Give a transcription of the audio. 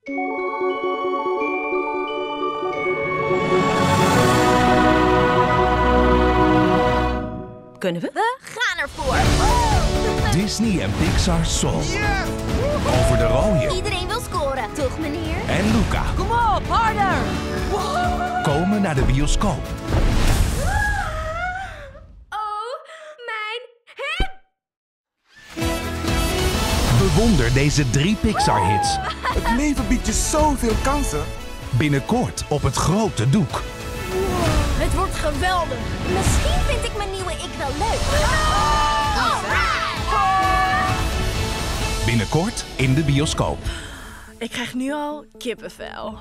Kunnen we? We gaan ervoor. Disney en Pixar Soul. Over de rooien Iedereen wil scoren, toch meneer? en Luca Kom op, harder! komen naar de bioscoop. Oh, mijn hemd! Bewonder deze 3 Pixar-hits Het leven biedt je zoveel kansen. binnenkort op het grote doek. Het wordt geweldig. Misschien vind ik mijn nieuwe ik wel leuk. Binnenkort in de bioscoop. Ik krijg nu al kippenvel.